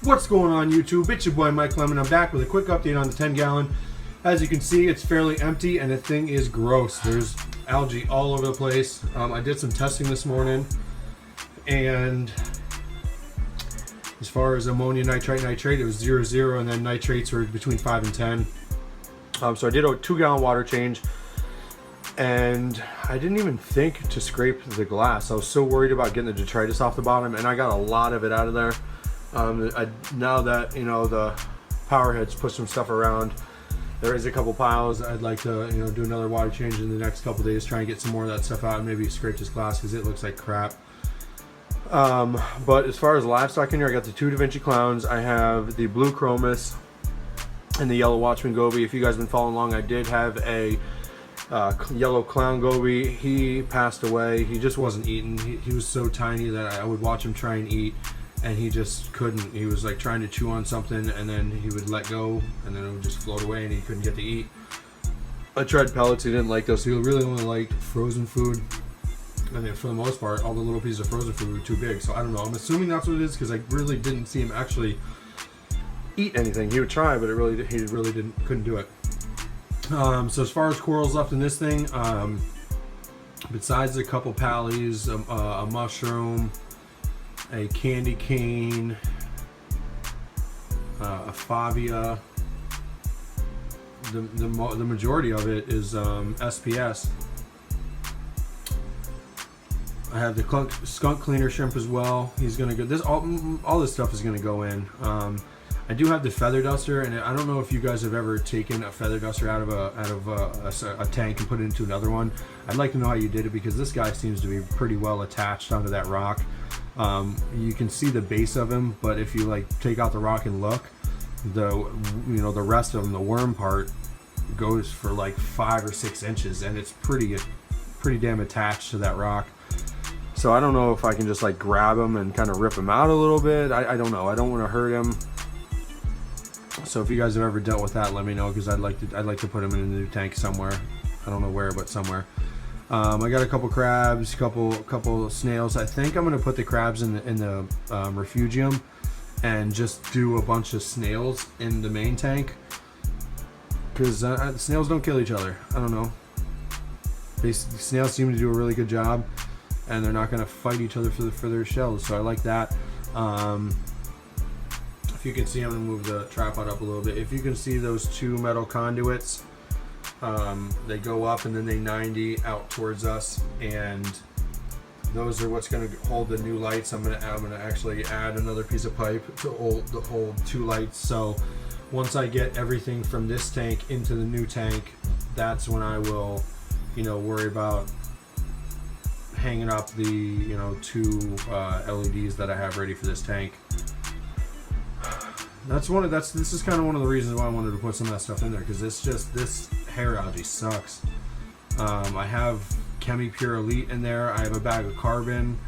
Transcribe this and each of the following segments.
What's going on YouTube? It's your boy Mike Lemon. I'm back with a quick update on the 10 gallon. As you can see, it's fairly empty and the thing is gross. There's algae all over the place. I did some testing this morning, and as far as ammonia nitrite, it was 0, and then nitrates were between 5 and 10. So I did a 2 gallon water change, and I didn't even think to scrape the glass. I was so worried about getting the detritus off the bottom, and I got a lot of it out of there. Now that the power heads put some stuff around, there is a couple piles. I'd like to do another water change in the next couple days, try and get some more of that stuff out and maybe scrape this glass because it looks like crap. But as far as livestock in here, I got the 2 Da Vinci clowns. I have the blue chromis and the yellow Watchman goby. If you guys have been following along, I did have a yellow clown goby. He passed away. He just wasn't eating. He was so tiny that I would watch him try and eat, and he just couldn't. He was like trying to chew on something, and then he would let go, and then it would just float away, and he couldn't get to eat. I tried pellets. He didn't like those. He really only liked frozen food. I mean, for the most part, all the little pieces of frozen food were too big. So I don't know. I'm assuming that's what it is because I really didn't see him actually eat anything. He would try, but he really couldn't do it. So as far as corals left in this thing, besides a couple pallies, a mushroom, a candy cane, a favia, the majority of it is SPS. I have the skunk cleaner shrimp as well. He's gonna go. All this stuff is gonna go in. I do have the feather duster, and I don't know if you guys have ever taken a feather duster out of a tank and put it into another one. I'd like to know how you did it because this guy seems to be pretty well attached onto that rock. You can see the base of him, but if you like take out the rock and look, the rest of him, the worm part, goes for like 5 or 6 inches, and it's pretty damn attached to that rock. So I don't know if I can just like grab him and kind of rip him out a little bit. I don't know. I don't want to hurt him. So if you guys have ever dealt with that, let me know because I'd like to put him in a new tank somewhere. I don't know where, but somewhere. I got a couple crabs, couple snails. I think I'm gonna put the crabs in the refugium and just do a bunch of snails in the main tank because the snails don't kill each other. I don't know. Snails seem to do a really good job, and they're not gonna fight each other for their shells. So I like that. If you can see, I'm gonna move the tripod up a little bit. If you can see those 2 metal conduits, they go up and then they 90 out towards us, and those are what's going to hold the new lights. I'm gonna actually add another piece of pipe to hold 2 lights. So once I get everything from this tank into the new tank, that's when I will worry about hanging up the 2 LEDs that I have ready for this tank. This is kind of one of the reasons why I wanted to put some of that stuff in there, because this hair algae sucks. I have Chemi Pure Elite in there. I have a bag of carbon.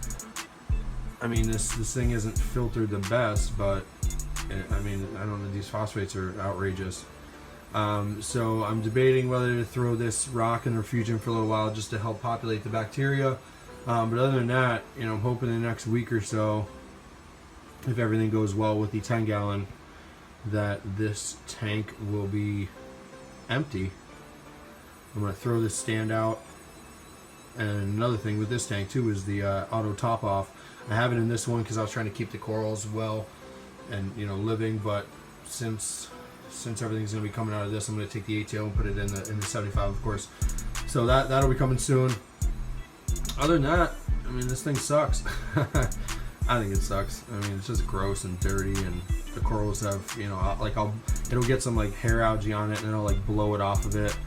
I mean, this thing isn't filtered the best, but I mean, I don't know, these phosphates are outrageous. So I'm debating whether to throw this rock in the refugium for a little while just to help populate the bacteria. But other than that, I'm hoping in the next week or so, if everything goes well with the 10 gallon, that this tank will be empty. I'm going to throw this stand out. And another thing with this tank too is the auto top off. I have it in this one because I was trying to keep the corals well and living, but since everything's going to be coming out of this, I'm going to take the ATO and put it in the 75, of course. So that'll be coming soon. Other than that, I mean, this thing sucks. I think it sucks. I mean, it's just gross and dirty, and the corals have, it'll get some like hair algae on it, and it'll like blow it off of it,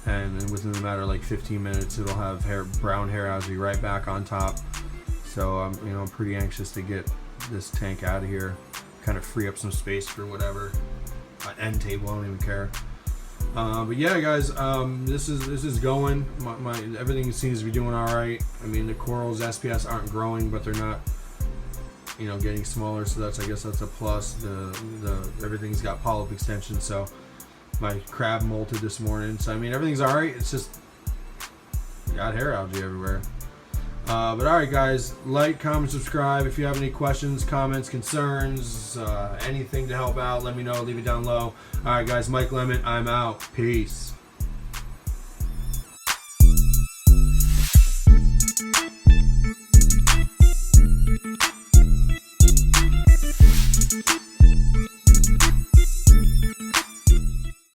and within a matter of like 15 minutes, it'll have brown hair algae right back on top. So I'm pretty anxious to get this tank out of here, kind of free up some space for whatever end table. I don't even care. But yeah, guys, this is going. My everything seems to be doing all right. I mean, the corals SPS aren't growing, but they're not getting smaller, so I guess that's a plus. The everything's got polyp extension, so my crab molted this morning. So I mean, everything's all right. It's just got hair algae everywhere. But alright guys, like, comment, subscribe. If you have any questions, comments, concerns, anything to help out, let me know. Leave it down low. Alright guys, Mike Lemon, I'm out. Peace.